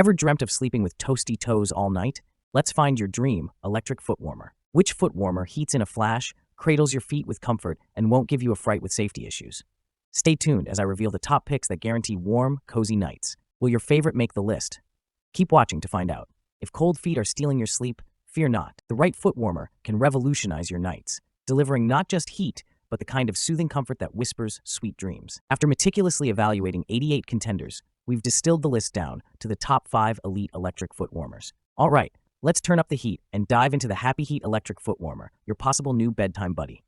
Ever dreamt of sleeping with toasty toes all night? Let's find your dream electric foot warmer. Which foot warmer heats in a flash, cradles your feet with comfort, and won't give you a fright with safety issues? Stay tuned as I reveal the top picks that guarantee warm, cozy nights. Will your favorite make the list? Keep watching to find out. If cold feet are stealing your sleep, fear not. The right foot warmer can revolutionize your nights, delivering not just heat, but the kind of soothing comfort that whispers sweet dreams. After meticulously evaluating 88 contenders, we've distilled the list down to the top 5 elite electric foot warmers. All right, let's turn up the heat and dive into the Happy Heat electric foot warmer, your possible new bedtime buddy.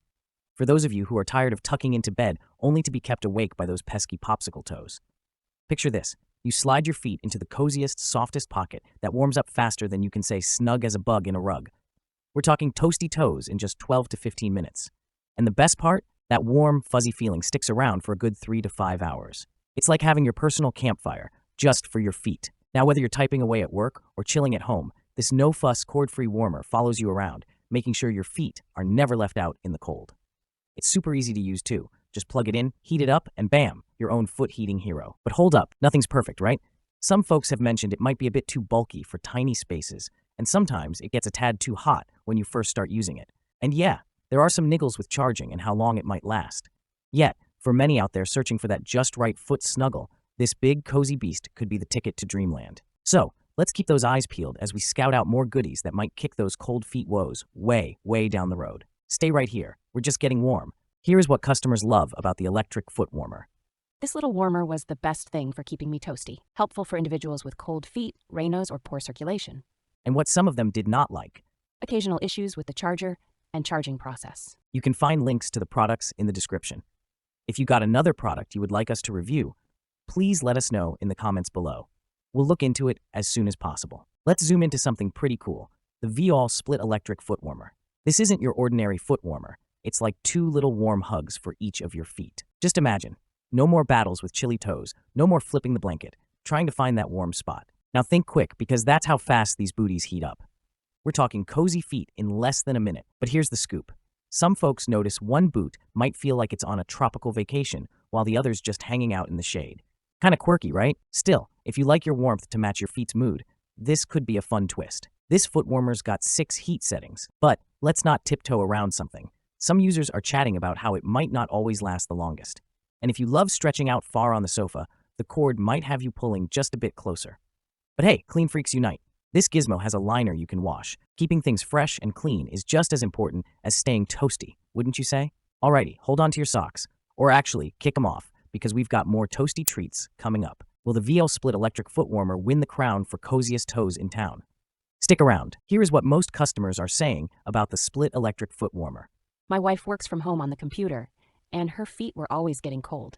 For those of you who are tired of tucking into bed only to be kept awake by those pesky popsicle toes. Picture this. You slide your feet into the coziest, softest pocket that warms up faster than you can say snug as a bug in a rug. We're talking toasty toes in just 12 to 15 minutes. And the best part? That warm, fuzzy feeling sticks around for a good 3 to 5 hours. It's like having your personal campfire, just for your feet. Now, whether you're typing away at work or chilling at home, this no-fuss, cord-free warmer follows you around, making sure your feet are never left out in the cold. It's super easy to use too. Just plug it in, heat it up, and bam, your own foot heating hero. But hold up, nothing's perfect, right? Some folks have mentioned it might be a bit too bulky for tiny spaces, and sometimes it gets a tad too hot when you first start using it. And yeah, there are some niggles with charging and how long it might last. Yet, for many out there searching for that just right foot snuggle, this big, cozy beast could be the ticket to dreamland. So, let's keep those eyes peeled as we scout out more goodies that might kick those cold feet woes way, way down the road. Stay right here. We're just getting warm. Here is what customers love about the electric foot warmer. This little warmer was the best thing for keeping me toasty, helpful for individuals with cold feet, Raynaud's, or poor circulation. And what some of them did not like. Occasional issues with the charger and charging process. You can find links to the products in the description. If you got another product you would like us to review, please let us know in the comments below. We'll look into it as soon as possible. Let's zoom into something pretty cool, the V-All Split Electric Foot Warmer. This isn't your ordinary foot warmer. It's like 2 little warm hugs for each of your feet. Just imagine, no more battles with chilly toes, no more flipping the blanket, trying to find that warm spot. Now think quick, because that's how fast these booties heat up. We're talking cozy feet in less than a minute. But here's the scoop. Some folks notice one boot might feel like it's on a tropical vacation, while the other's just hanging out in the shade. Kinda quirky, right? Still, if you like your warmth to match your feet's mood, this could be a fun twist. This foot warmer's got 6 heat settings, but let's not tiptoe around something. Some users are chatting about how it might not always last the longest. And if you love stretching out far on the sofa, the cord might have you pulling just a bit closer. But hey, clean freaks unite. This gizmo has a liner you can wash. Keeping things fresh and clean is just as important as staying toasty, wouldn't you say? Alrighty, hold on to your socks. Or actually, kick them off, because we've got more toasty treats coming up. Will the V-All Split Electric Foot Warmer win the crown for coziest toes in town? Stick around. Here is what most customers are saying about the Split Electric Foot Warmer. My wife works from home on the computer, and her feet were always getting cold.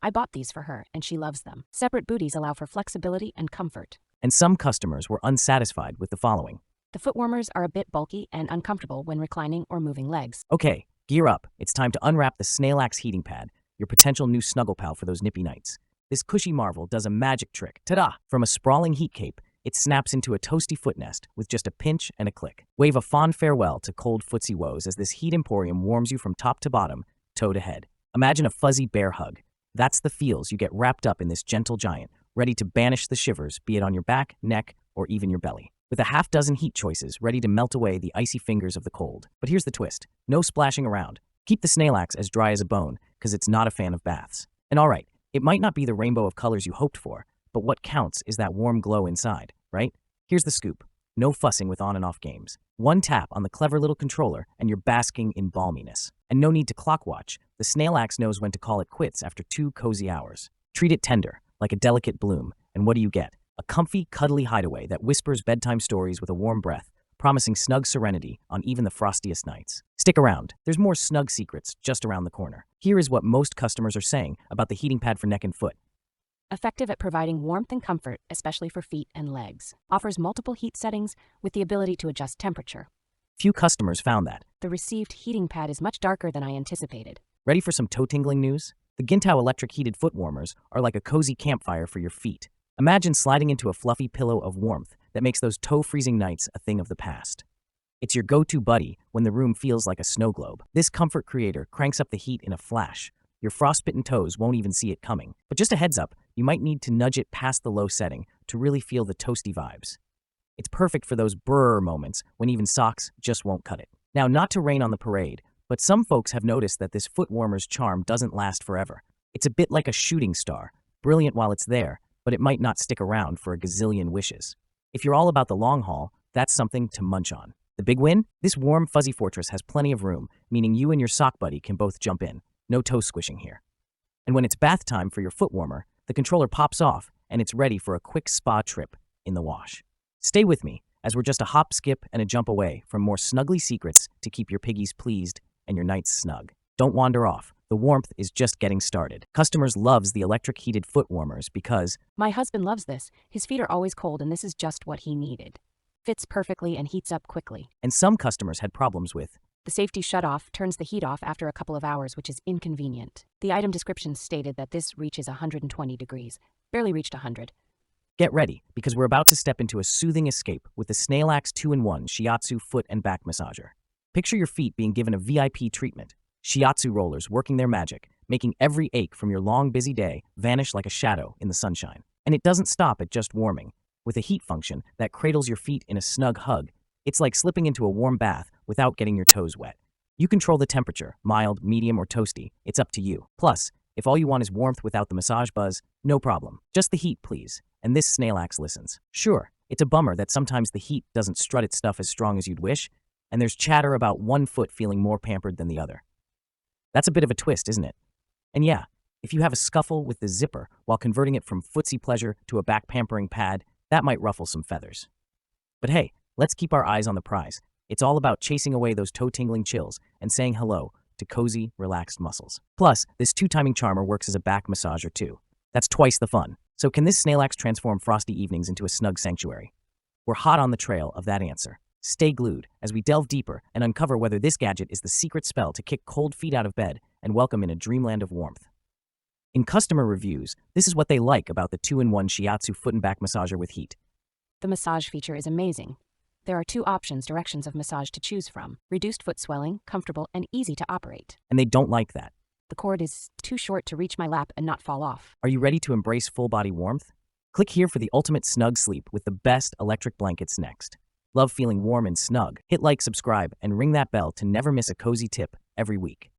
I bought these for her, and she loves them. Separate booties allow for flexibility and comfort. And some customers were unsatisfied with the following. The foot warmers are a bit bulky and uncomfortable when reclining or moving legs. Okay, gear up. It's time to unwrap the Snail Axe heating pad, your potential new snuggle pal for those nippy nights. This cushy marvel does a magic trick. Ta-da! From a sprawling heat cape, it snaps into a toasty foot nest with just a pinch and a click. Wave a fond farewell to cold footsie woes as this heat emporium warms you from top to bottom, toe to head. Imagine a fuzzy bear hug. That's the feels you get wrapped up in this gentle giant, ready to banish the shivers, be it on your back, neck, or even your belly. With a half dozen heat choices ready to melt away the icy fingers of the cold. But here's the twist. No splashing around. Keep the Snail Axe as dry as a bone, because it's not a fan of baths. And alright, it might not be the rainbow of colors you hoped for, but what counts is that warm glow inside, right? Here's the scoop. No fussing with on and off games. One tap on the clever little controller and you're basking in balminess. And no need to clock watch. The Snail Axe knows when to call it quits after 2 cozy hours. Treat it tender, like a delicate bloom, and what do you get? A comfy, cuddly hideaway that whispers bedtime stories with a warm breath, promising snug serenity on even the frostiest nights. Stick around. There's more snug secrets just around the corner. Here is what most customers are saying about the heating pad for neck and foot. Effective at providing warmth and comfort, especially for feet and legs. Offers multiple heat settings with the ability to adjust temperature. Few customers found that. The received heating pad is much darker than I anticipated. Ready for some toe-tingling news? The Gintao electric heated foot warmers are like a cozy campfire for your feet. Imagine sliding into a fluffy pillow of warmth that makes those toe-freezing nights a thing of the past. It's your go-to buddy when the room feels like a snow globe. This comfort creator cranks up the heat in a flash. Your frostbitten toes won't even see it coming. But just a heads up, you might need to nudge it past the low setting to really feel the toasty vibes. It's perfect for those brrr moments when even socks just won't cut it. Now, not to rain on the parade, but some folks have noticed that this foot warmer's charm doesn't last forever. It's a bit like a shooting star, brilliant while it's there, but it might not stick around for a gazillion wishes. If you're all about the long haul, that's something to munch on. The big win? This warm, fuzzy fortress has plenty of room, meaning you and your sock buddy can both jump in. No toe squishing here. And when it's bath time for your foot warmer, the controller pops off and it's ready for a quick spa trip in the wash. Stay with me, as we're just a hop, skip, and a jump away from more snuggly secrets to keep your piggies pleased and your nights snug. Don't wander off. The warmth is just getting started. Customers loves the electric heated foot warmers because My husband loves this. His feet are always cold and this is just what he needed. Fits perfectly and heats up quickly. and some customers had problems with. The safety shutoff turns the heat off after a couple of hours, which is inconvenient. The item description stated that this reaches 120 degrees. Barely reached 100. Get ready, because we're about to step into a soothing escape with the Snail Axe 2-in-1 Shiatsu foot and back massager. Picture your feet being given a VIP treatment. Shiatsu rollers working their magic, making every ache from your long, busy day vanish like a shadow in the sunshine. And it doesn't stop at just warming. With a heat function that cradles your feet in a snug hug, it's like slipping into a warm bath without getting your toes wet. You control the temperature, mild, medium, or toasty. It's up to you. Plus, if all you want is warmth without the massage buzz, no problem. Just the heat, please. And this Snail Axe listens. Sure, it's a bummer that sometimes the heat doesn't strut its stuff as strong as you'd wish, and there's chatter about one foot feeling more pampered than the other. That's a bit of a twist, isn't it? And yeah, if you have a scuffle with the zipper while converting it from footsie pleasure to a back pampering pad, that might ruffle some feathers. But hey, let's keep our eyes on the prize. It's all about chasing away those toe-tingling chills and saying hello to cozy, relaxed muscles. Plus, this two-timing charmer works as a back massager too. That's twice the fun. So can this Snail Axe transform frosty evenings into a snug sanctuary? We're hot on the trail of that answer. Stay glued as we delve deeper and uncover whether this gadget is the secret spell to kick cold feet out of bed and welcome in a dreamland of warmth. In customer reviews, this is what they like about the 2-in-1 Shiatsu foot and back massager with heat. The massage feature is amazing. There are two directions of massage to choose from. Reduced foot swelling, comfortable, and easy to operate. And they don't like that. The cord is too short to reach my lap and not fall off. Are you ready to embrace full-body warmth? Click here for the ultimate snug sleep with the best electric blankets next. Love feeling warm and snug? Hit like, subscribe, and ring that bell to never miss a cozy tip every week.